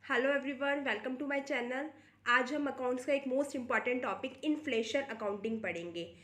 Hello everyone, welcome to my channel. आज हम accounts का एक most important topic inflation accounting पढ़ेंगे।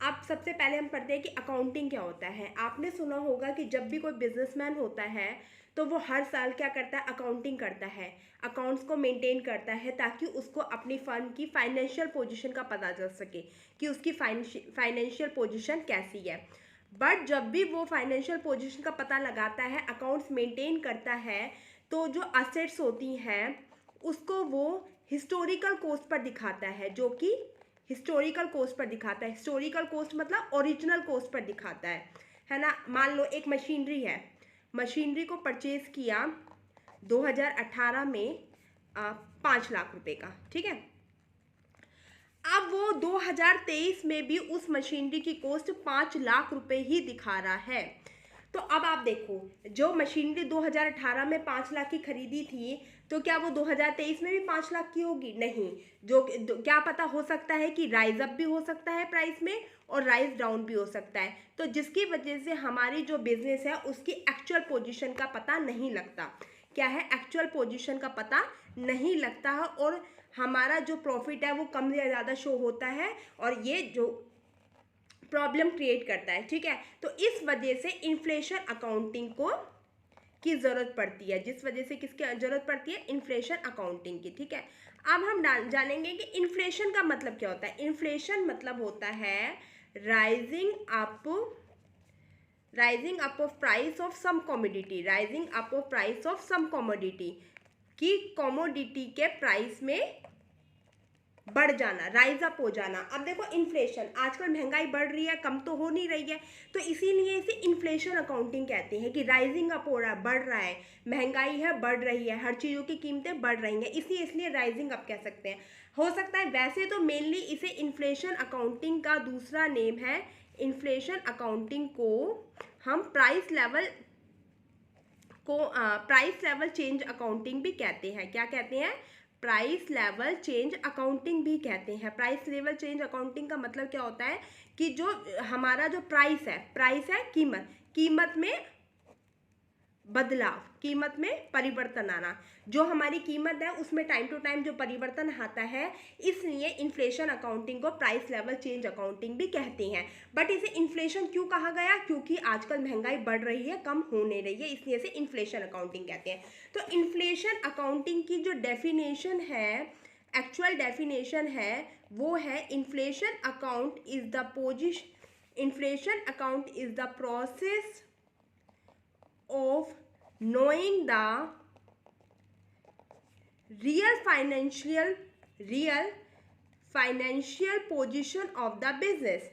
अब सबसे पहले हम पढ़ते हैं कि अकाउंटिंग क्या होता है। आपने सुना होगा कि जब भी कोई बिजनेसमैन होता है तो वो हर साल क्या करता है, अकाउंटिंग करता है, अकाउंट्स को मेंटेन करता है ताकि उसको अपनी फर्म की फाइनेंशियल पोजीशन का पता चल सके कि उसकी फाइनेंशियल पोजीशन कैसी है। बट जब भी वो फाइनेंशियल पोजीशन का पता लगाता है, अकाउंट्स मेंटेन करता है, तो जो असेट्स होती हैं उसको वो हिस्टोरिकल कोस्ट पर दिखाता है, जो कि हिस्टोरिकल कोस्ट पर दिखाता है। हिस्टोरिकल कोस्ट मतलब ओरिजिनल कोस्ट पर दिखाता है ना। मान लो एक मशीनरी है, मशीनरी को परचेज किया 2018 में 5 लाख रुपए का, ठीक है। अब वो 2023 में भी उस मशीनरी की कॉस्ट 5 लाख रुपए ही दिखा रहा है। तो अब आप देखो, जो मशीनरी 2018 में 5 लाख की खरीदी थी, तो क्या वो 2023 में भी 5 लाख की होगी? नहीं। क्या पता, हो सकता है कि राइज अप भी हो सकता है प्राइस में और राइज डाउन भी हो सकता है। तो जिसकी वजह से हमारी जो बिजनेस है उसकी एक्चुअल पोजीशन का पता नहीं लगता। क्या है, एक्चुअल पोजीशन का पता नहीं लगता है और हमारा जो प्रॉफिट है वो कम या ज़्यादा शो होता है और ये जो प्रॉब्लम क्रिएट करता है, ठीक है। तो इस वजह से इन्फ्लेशन अकाउंटिंग को की ज़रूरत पड़ती है, जिस वजह से किसकी ज़रूरत पड़ती है, इन्फ्लेशन अकाउंटिंग की, ठीक है। अब हम जानेंगे कि इन्फ्लेशन का मतलब क्या होता है। इन्फ्लेशन मतलब होता है rising up of price of some commodity, rising up of price of some commodity, कि कमोडिटी के प्राइस में बढ़ जाना, राइज अप हो जाना। अब देखो, इन्फ्लेशन, आजकल महंगाई बढ़ रही है, कम तो हो नहीं रही है, तो इसीलिए इसे इन्फ्लेशन अकाउंटिंग कहते हैं कि राइजिंग अप हो रहा है, बढ़ रहा है, महंगाई है, बढ़ रही है, हर चीज़ों की कीमतें बढ़ रही हैं, इसलिए राइजिंग अप कह सकते हैं। हो सकता है वैसे तो मेनली इसे इन्फ्लेशन अकाउंटिंग का दूसरा नेम है। इन्फ्लेशन अकाउंटिंग को हम प्राइस लेवल चेंज अकाउंटिंग भी कहते हैं। क्या कहते हैं? प्राइस लेवल चेंज अकाउंटिंग भी कहते हैं। प्राइस लेवल चेंज अकाउंटिंग का मतलब क्या होता है कि जो हमारा जो प्राइस है कीमत, कीमत में बदलाव, कीमत में परिवर्तन आना, जो हमारी कीमत है उसमें टाइम टू टाइम जो परिवर्तन आता है, इसलिए इन्फ्लेशन अकाउंटिंग को प्राइस लेवल चेंज अकाउंटिंग भी कहते हैं। बट इसे इन्फ्लेशन क्यों कहा गया? क्योंकि आजकल महंगाई बढ़ रही है, कम होने रही है, इसलिए इसे इन्फ्लेशन अकाउंटिंग कहते हैं। तो इन्फ्लेशन अकाउंटिंग की जो डेफिनेशन है, एक्चुअल डेफिनेशन है, वो है inflation account is the process of knowing the real financial position of the business।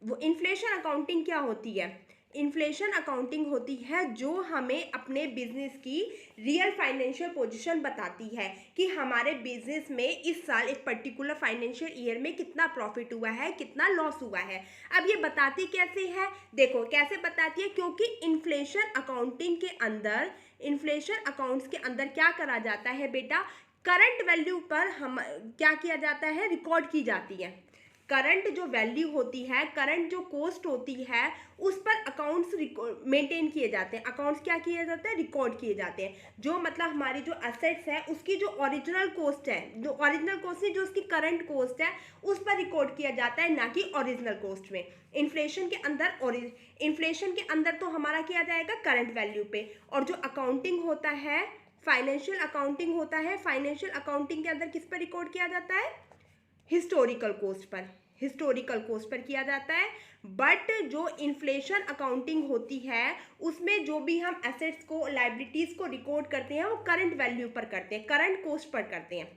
वो इन्फ्लेशन अकाउंटिंग क्या होती है? इन्फ्लेशन अकाउंटिंग होती है जो हमें अपने बिजनेस की रियल फाइनेंशियल पोजीशन बताती है कि हमारे बिजनेस में इस साल एक पर्टिकुलर फाइनेंशियल ईयर में कितना प्रॉफिट हुआ है, कितना लॉस हुआ है। अब ये बताती कैसे है? देखो कैसे बताती है, क्योंकि इन्फ्लेशन अकाउंटिंग के अंदर, इन्फ्लेशन अकाउंट्स के अंदर क्या करा जाता है बेटा, करंट वैल्यू पर हम क्या किया जाता है, रिकॉर्ड की जाती है। करंट जो वैल्यू होती है, करंट जो कॉस्ट होती है, उस पर अकाउंट्स मेंटेन किए जाते हैं। अकाउंट्स क्या किए जाते हैं, रिकॉर्ड किए जाते हैं। जो मतलब हमारी जो असेट्स है उसकी जो ओरिजिनल कॉस्ट है, जो ओरिजिनल कॉस्ट नहीं, जो उसकी करंट कॉस्ट है, उस पर रिकॉर्ड किया जाता है, ना कि ओरिजिनल कॉस्ट में। इन्फ्लेशन के अंदर इन्फ्लेशन के अंदर तो हमारा किया जाएगा करंट वैल्यू पे, और जो अकाउंटिंग होता है, फाइनेंशियल अकाउंटिंग होता है, फाइनेंशियल अकाउंटिंग के अंदर किस पर रिकॉर्ड किया जाता है, हिस्टोरिकल कॉस्ट पर किया जाता है। बट जो इन्फ्लेशन अकाउंटिंग होती है उसमें जो भी हम एसेट्स को, लाइबिलिटीज को रिकॉर्ड करते हैं वो करंट वैल्यू पर करते हैं, करंट कॉस्ट पर करते हैं।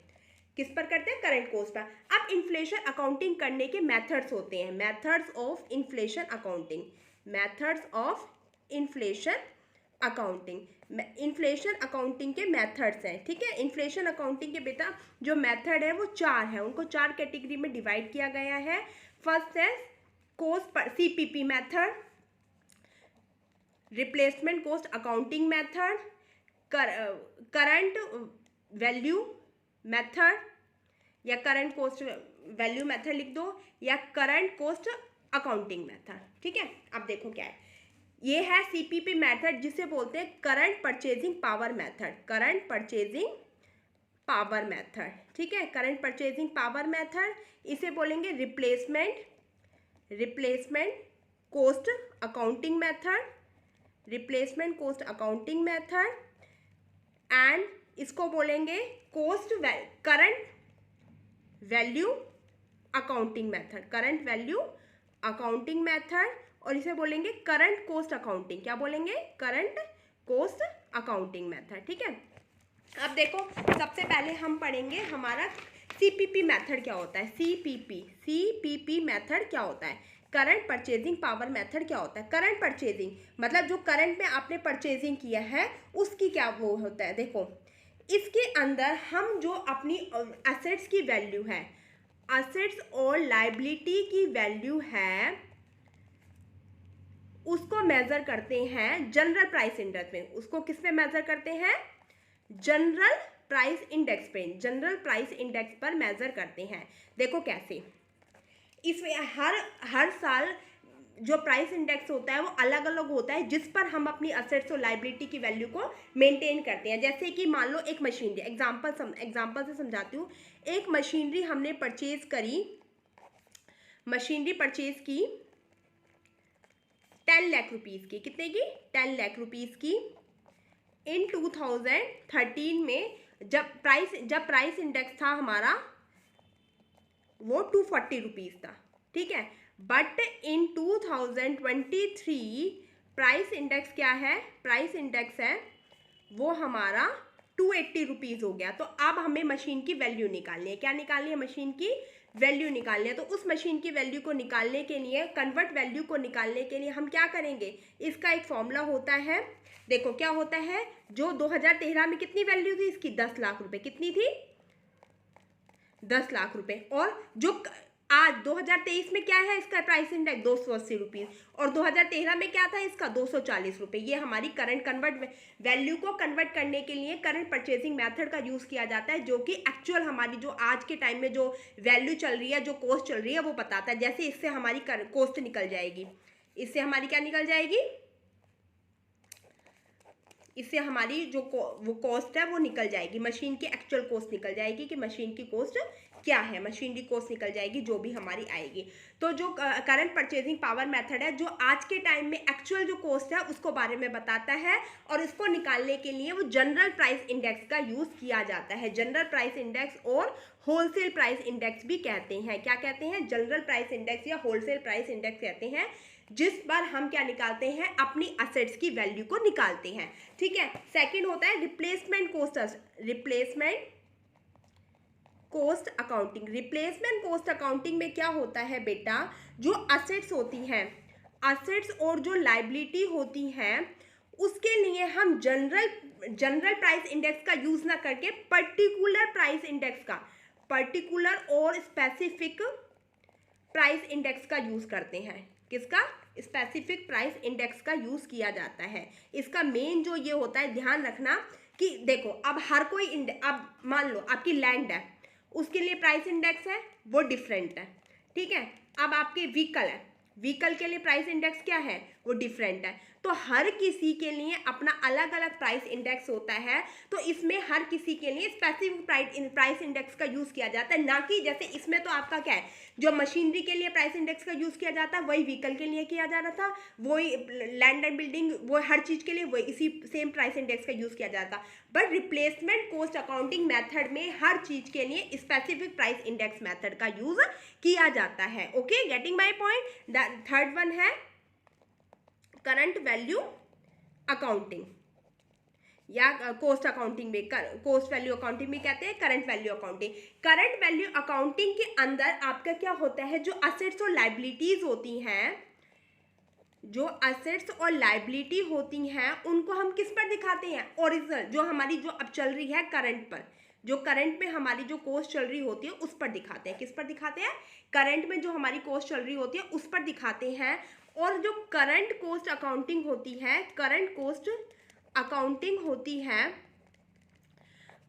किस पर करते हैं? Current cost per. अब इन्फ्लेशन अकाउंटिंग करने के मेथड्स होते हैं, methods of inflation accounting, methods of inflation accounting. Inflation accounting के मेथड्स हैं, ठीक है। इन्फ्लेशन अकाउंटिंग के बेटा जो मेथड है वो 4 है, उनको 4 कैटेगरी में डिवाइड किया गया है। फर्स्ट है cost per CPP method, replacement cost accounting method, current value method, या करंट कॉस्ट वैल्यू मेथड लिख दो, या करंट कॉस्ट अकाउंटिंग मेथड, ठीक है। अब देखो क्या है, ये है CPP मेथड, जिसे बोलते हैं current purchasing power method, current purchasing power method, ठीक है, करंट परचेजिंग पावर मेथड। इसे बोलेंगे replacement cost accounting method, replacement cost accounting method, and इसको बोलेंगे current value accounting method, current value accounting method, और इसे बोलेंगे करंट कॉस्ट अकाउंटिंग, क्या बोलेंगे, करंट कॉस्ट अकाउंटिंग मेथड, ठीक है। अब देखो सबसे पहले हम पढ़ेंगे हमारा CPP मेथड क्या होता है। CPP मेथड क्या होता है, करंट परचेजिंग पावर मेथड क्या होता है। करंट परचेजिंग मतलब जो करंट में आपने परचेजिंग किया है उसकी क्या वो होता है। देखो इसके अंदर हम जो अपनी एसेट्स की वैल्यू है, एसेट्स और लायबिलिटी की वैल्यू है, उसको मेजर करते हैं जनरल प्राइस इंडेक्स में। उसको किस पे मेजर करते हैं, जनरल प्राइस इंडेक्स पे, जनरल प्राइस इंडेक्स पर मेजर करते हैं। देखो कैसे, इसमें हर साल जो प्राइस इंडेक्स होता है वो अलग अलग होता है, जिस पर हम अपनी असेट्स और लायबिलिटी की वैल्यू को मेंटेन करते हैं। जैसे कि मान लो एक मशीनरी, एग्जांपल से समझाती हूँ। एक मशीनरी हमने परचेज करी, मशीनरी परचेज की 10 लाख रुपीज़ की, कितने की, 10 लाख रुपीज़ की। इन 2013 में जब प्राइस इंडेक्स था हमारा वो 240 रुपीज़ था, ठीक है। बट इन 2023 प्राइस इंडेक्स क्या है, प्राइस इंडेक्स है वो हमारा 280 रुपीज़ हो गया। तो अब हमें मशीन की वैल्यू निकालनी है, क्या निकालनी है, मशीन की वैल्यू निकालनी है। तो उस मशीन की वैल्यू को निकालने के लिए, कन्वर्ट वैल्यू को निकालने के लिए हम क्या करेंगे, इसका एक फॉर्मूला होता है। देखो क्या होता है, जो 2013 में कितनी वैल्यू थी इसकी, 10 लाख रुपए, कितनी थी, 10 लाख रुपए। और जो आज 2023 में क्या है इसका प्राइस इंडेक्स 280 रुपीज़, और 2013 में क्या था इसका 240 रुपये। ये हमारी करंट वैल्यू को कन्वर्ट करने के लिए करंट परचेजिंग मेथड का यूज़ किया जाता है, जो कि एक्चुअल हमारी जो आज के टाइम में जो वैल्यू चल रही है, जो कॉस्ट चल रही है वो बताता है। जैसे इससे हमारी कॉस्ट निकल जाएगी, इससे हमारी क्या निकल जाएगी, इससे हमारी जो वो कॉस्ट है वो निकल जाएगी, मशीन की एक्चुअल कॉस्ट निकल जाएगी कि मशीन की कॉस्ट क्या है, मशीनरी कॉस्ट निकल जाएगी जो भी हमारी आएगी। तो जो करंट परचेजिंग पावर मेथड है, जो आज के टाइम में एक्चुअल जो कॉस्ट है उसको बारे में बताता है, और इसको निकालने के लिए वो जनरल प्राइस इंडेक्स का यूज़ किया जाता है। जनरल प्राइस इंडेक्स और होलसेल प्राइस इंडेक्स भी कहते हैं, क्या कहते हैं, जनरल प्राइस इंडेक्स या होलसेल प्राइस इंडेक्स कहते हैं, जिस पर हम क्या निकालते हैं, अपनी असेट्स की वैल्यू को निकालते हैं, ठीक है। सेकंड होता है replacement cost accounting. Replacement cost accounting में क्या होता है बेटा, जो असेट्स होती हैं, असेट्स और जो लायबिलिटी होती हैं, उसके लिए हम जनरल प्राइस इंडेक्स का यूज ना करके पर्टिकुलर प्राइस इंडेक्स का, पर्टिकुलर और स्पेसिफिक प्राइस इंडेक्स का यूज करते हैं। किसका, स्पेसिफिक प्राइस इंडेक्स का यूज किया जाता है। इसका मेन जो ये होता है, ध्यान रखना कि देखो अब हर कोई अब मान लो आपकी लैंड है, उसके लिए प्राइस इंडेक्स है वो डिफरेंट है, ठीक है। अब आपके व्हीकल है, व्हीकल के लिए प्राइस इंडेक्स क्या है, वो डिफरेंट है। तो हर किसी के लिए अपना अलग अलग प्राइस इंडेक्स होता है। तो इसमें हर किसी के लिए स्पेसिफिक प्राइस इंडेक्स का यूज़ किया जाता है, ना कि जैसे इसमें तो आपका क्या है, जो मशीनरी के लिए प्राइस इंडेक्स का यूज़ किया जाता है वही व्हीकल के लिए किया जा रहा था, वही लैंड एंड बिल्डिंग, वो हर चीज़ के लिए वही इसी सेम प्राइस इंडेक्स का यूज़ किया जाता। But replacement cost accounting method में हर चीज़ के लिए स्पेसिफिक प्राइस इंडेक्स मेथड का यूज़ किया जाता है। Okay, getting my point. Third one है करंट वैल्यू अकाउंटिंग या कॉस्ट अकाउंटिंग में, कॉस्ट वैल्यू अकाउंटिंग भी कहते हैं, current value accounting. Current value accounting के अंदर आपका क्या होता है, जो असेट्स और लायबिलिटीज होती हैं, जो असेट्स और लायबिलिटी होती हैं उनको हम किस पर दिखाते हैं, ओरिजिनल जो हमारी जो अब चल रही है करंट पर, जो करंट में हमारी जो कॉस्ट चल रही होती है उस पर दिखाते हैं। किस पर दिखाते हैं, करंट में जो हमारी कॉस्ट चल रही होती है उस पर दिखाते हैं। और जो करंट कॉस्ट अकाउंटिंग होती है, करंट कॉस्ट अकाउंटिंग होती है,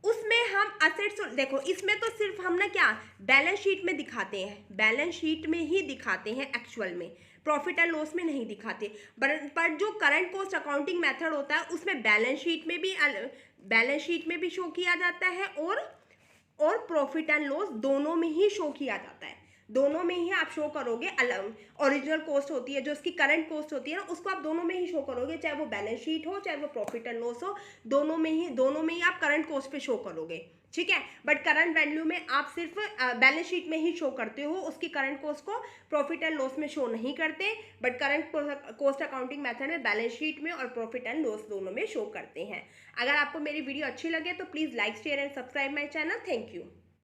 उसमें हम असेट्स, देखो इसमें तो सिर्फ हम ना क्या बैलेंस शीट में दिखाते हैं, बैलेंस शीट में ही दिखाते हैं एक्चुअल में, प्रॉफिट एंड लॉस में नहीं दिखाते। पर जो करंट कॉस्ट अकाउंटिंग मेथड होता है उसमें बैलेंस शीट में भी शो किया जाता है और प्रॉफिट एंड लॉस दोनों में ही शो किया जाता है। दोनों में ही आप शो करोगे। अलग ओरिजिनल कॉस्ट होती है जो उसकी करंट कॉस्ट होती है ना, उसको आप दोनों में ही शो करोगे, चाहे वो बैलेंस शीट हो चाहे वो प्रॉफिट एंड लॉस हो, दोनों में ही आप करंट कॉस्ट पे शो करोगे, ठीक है। बट करंट वैल्यू में आप सिर्फ बैलेंस शीट में ही शो करते हो, उसकी करंट कॉस्ट को प्रॉफिट एंड लॉस में शो नहीं करते। But current cost accounting method में बैलेंस शीट में और प्रॉफिट एंड लॉस दोनों में शो करते हैं। अगर आपको मेरी वीडियो अच्छी लगे तो please like share and subscribe my channel. Thank you.